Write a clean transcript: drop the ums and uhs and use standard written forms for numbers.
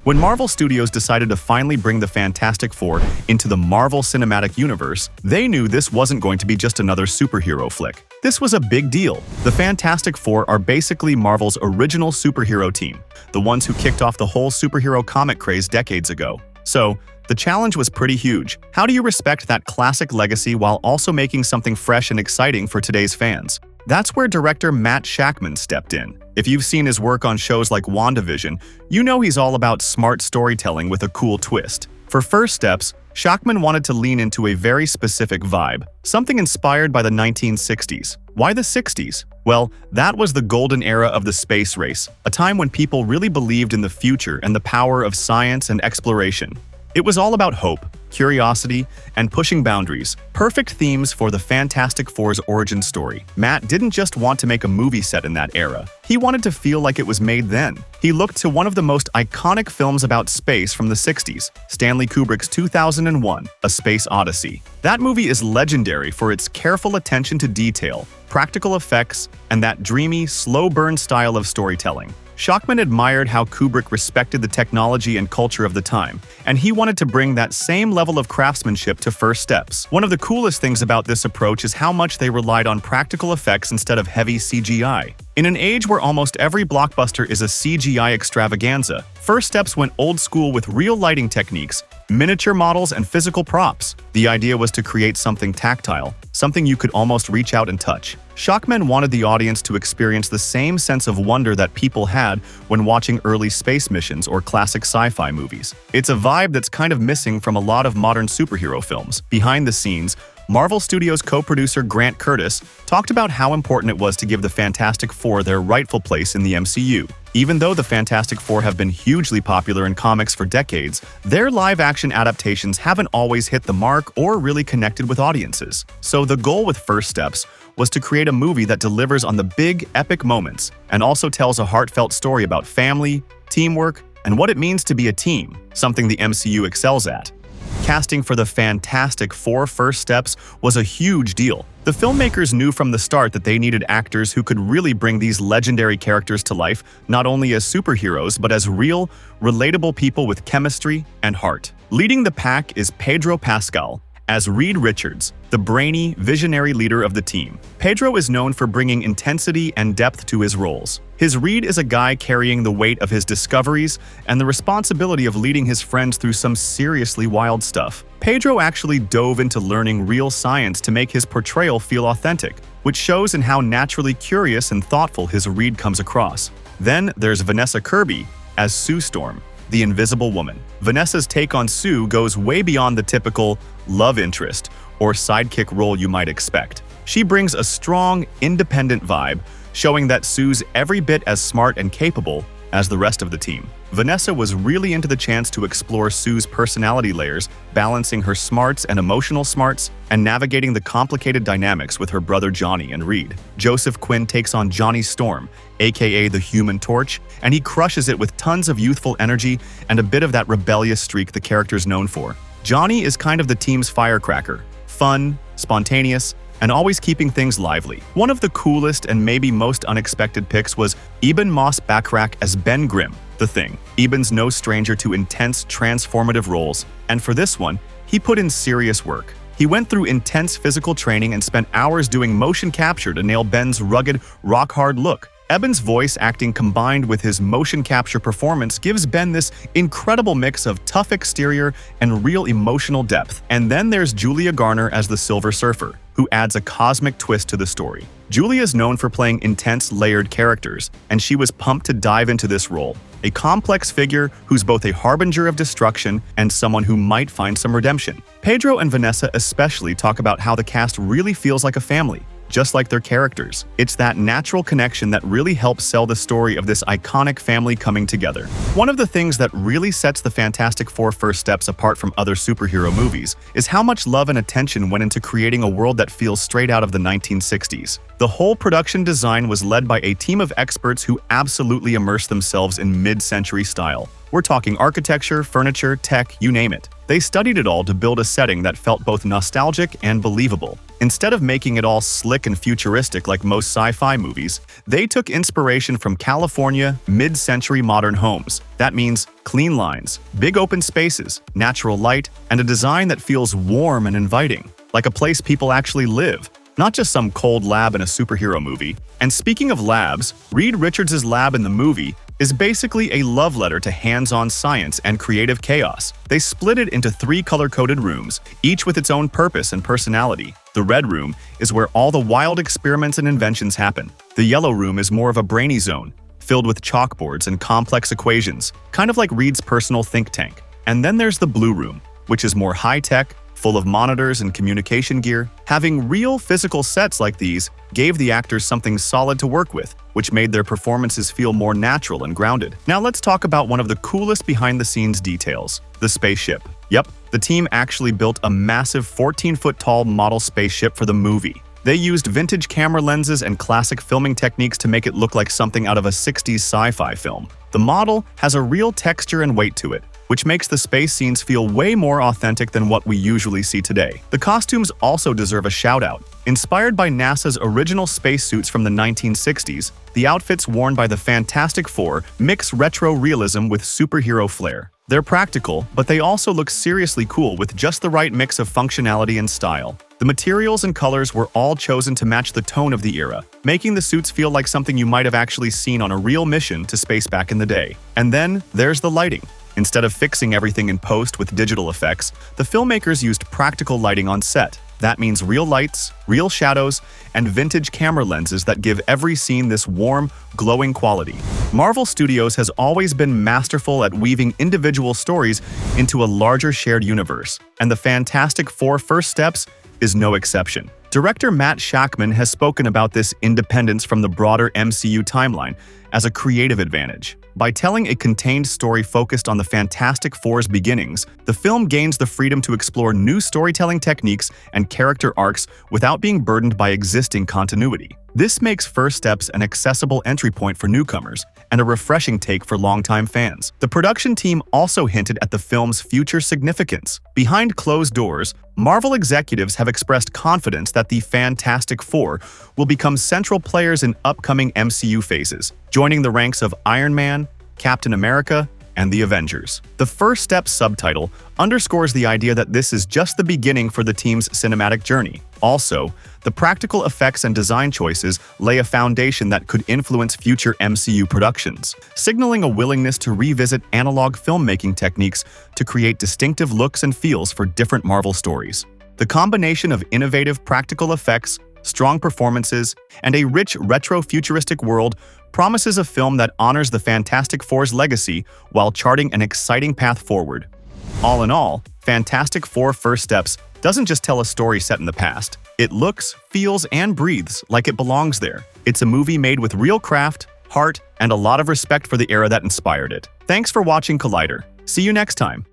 When Marvel Studios decided to finally bring the Fantastic Four into the Marvel Cinematic Universe, they knew this wasn't going to be just another superhero flick. This was a big deal. The Fantastic Four are basically Marvel's original superhero team, the ones who kicked off the whole superhero comic craze decades ago. So, the challenge was pretty huge. How do you respect that classic legacy while also making something fresh and exciting for today's fans? That's where director Matt Shakman stepped in. If you've seen his work on shows like WandaVision, you know he's all about smart storytelling with a cool twist. For First Steps, Shakman wanted to lean into a very specific vibe, something inspired by the 1960s. Why the 60s? Well, that was the golden era of the space race, a time when people really believed in the future and the power of science and exploration. It was all about hope, curiosity, and pushing boundaries, perfect themes for the Fantastic Four's origin story. Matt didn't just want to make a movie set in that era. He wanted to feel like it was made then. He looked to one of the most iconic films about space from the 60s, Stanley Kubrick's 2001, A Space Odyssey. That movie is legendary for its careful attention to detail, practical effects, and that dreamy, slow-burn style of storytelling. Shakman admired how Kubrick respected the technology and culture of the time, and he wanted to bring that same level of craftsmanship to First Steps. One of the coolest things about this approach is how much they relied on practical effects instead of heavy CGI. In an age where almost every blockbuster is a CGI extravaganza, First Steps went old school with real lighting techniques, miniature models, and physical props. The idea was to create something tactile, something you could almost reach out and touch. Shakman wanted the audience to experience the same sense of wonder that people had when watching early space missions or classic sci-fi movies. It's a vibe that's kind of missing from a lot of modern superhero films. Behind the scenes, Marvel Studios co-producer Grant Curtis talked about how important it was to give the Fantastic Four their rightful place in the MCU. Even though the Fantastic Four have been hugely popular in comics for decades, their live-action adaptations haven't always hit the mark or really connected with audiences. So the goal with First Steps was to create a movie that delivers on the big, epic moments and also tells a heartfelt story about family, teamwork, and what it means to be a team, something the MCU excels at. Casting for the Fantastic Four First Steps was a huge deal. The filmmakers knew from the start that they needed actors who could really bring these legendary characters to life, not only as superheroes, but as real, relatable people with chemistry and heart. Leading the pack is Pedro Pascal as Reed Richards, the brainy, visionary leader of the team. Pedro is known for bringing intensity and depth to his roles. His Reed is a guy carrying the weight of his discoveries and the responsibility of leading his friends through some seriously wild stuff. Pedro actually dove into learning real science to make his portrayal feel authentic, which shows in how naturally curious and thoughtful his Reed comes across. Then there's Vanessa Kirby as Sue Storm, the Invisible Woman. Vanessa's take on Sue goes way beyond the typical love interest or sidekick role you might expect. She brings a strong, independent vibe, showing that Sue's every bit as smart and capable as the rest of the team. Vanessa was really into the chance to explore Sue's personality layers, balancing her smarts and emotional smarts, and navigating the complicated dynamics with her brother Johnny and Reed. Joseph Quinn takes on Johnny Storm, aka the Human Torch, and he crushes it with tons of youthful energy and a bit of that rebellious streak the character's known for. Johnny is kind of the team's firecracker, fun, spontaneous, and always keeping things lively. One of the coolest and maybe most unexpected picks was Eben Moss-Bachrach as Ben Grimm, the Thing. Eben's no stranger to intense, transformative roles, and for this one, he put in serious work. He went through intense physical training and spent hours doing motion capture to nail Ben's rugged, rock-hard look. Eben's voice acting combined with his motion capture performance gives Ben this incredible mix of tough exterior and real emotional depth. And then there's Julia Garner as the Silver Surfer, who adds a cosmic twist to the story. Julia is known for playing intense, layered characters, and she was pumped to dive into this role. A complex figure who's both a harbinger of destruction and someone who might find some redemption. Pedro and Vanessa especially talk about how the cast really feels like a family, just like their characters. It's that natural connection that really helps sell the story of this iconic family coming together. One of the things that really sets the Fantastic Four First Steps apart from other superhero movies is how much love and attention went into creating a world that feels straight out of the 1960s. The whole production design was led by a team of experts who absolutely immersed themselves in mid-century style. We're talking architecture, furniture, tech, you name it. They studied it all to build a setting that felt both nostalgic and believable. Instead of making it all slick and futuristic like most sci-fi movies, they took inspiration from California mid-century modern homes. That means clean lines, big open spaces, natural light, and a design that feels warm and inviting, like a place people actually live, not just some cold lab in a superhero movie. And speaking of labs, Reed Richards' lab in the movie is basically a love letter to hands-on science and creative chaos. They split it into 3 color-coded rooms, each with its own purpose and personality. The red room is where all the wild experiments and inventions happen. The yellow room is more of a brainy zone, filled with chalkboards and complex equations, kind of like Reed's personal think tank. And then there's the blue room, which is more high-tech, full of monitors and communication gear. Having real physical sets like these gave the actors something solid to work with, which made their performances feel more natural and grounded. Now let's talk about one of the coolest behind-the-scenes details, the spaceship. Yep, the team actually built a massive 14-foot-tall model spaceship for the movie. They used vintage camera lenses and classic filming techniques to make it look like something out of a 60s sci-fi film. The model has a real texture and weight to it, which makes the space scenes feel way more authentic than what we usually see today. The costumes also deserve a shout-out. Inspired by NASA's original spacesuits from the 1960s, the outfits worn by the Fantastic Four mix retro realism with superhero flair. They're practical, but they also look seriously cool with just the right mix of functionality and style. The materials and colors were all chosen to match the tone of the era, making the suits feel like something you might have actually seen on a real mission to space back in the day. And then there's the lighting. Instead of fixing everything in post with digital effects, the filmmakers used practical lighting on set. That means real lights, real shadows, and vintage camera lenses that give every scene this warm, glowing quality. Marvel Studios has always been masterful at weaving individual stories into a larger shared universe, and the Fantastic Four First Steps is no exception. Director Matt Shakman has spoken about this independence from the broader MCU timeline as a creative advantage. By telling a contained story focused on the Fantastic Four's beginnings, the film gains the freedom to explore new storytelling techniques and character arcs without being burdened by existing continuity. This makes First Steps an accessible entry point for newcomers and a refreshing take for longtime fans. The production team also hinted at the film's future significance. Behind closed doors, Marvel executives have expressed confidence that the Fantastic Four will become central players in upcoming MCU phases, joining the ranks of Iron Man, Captain America, and the Avengers. The First Step subtitle underscores the idea that this is just the beginning for the team's cinematic journey. Also, the practical effects and design choices lay a foundation that could influence future MCU productions, signaling a willingness to revisit analog filmmaking techniques to create distinctive looks and feels for different Marvel stories. The combination of innovative practical effects, strong performances, and a rich retro-futuristic world promises a film that honors the Fantastic Four's legacy while charting an exciting path forward. All in all, Fantastic Four First Steps doesn't just tell a story set in the past. It looks, feels, and breathes like it belongs there. It's a movie made with real craft, heart, and a lot of respect for the era that inspired it. Thanks for watching Collider. See you next time.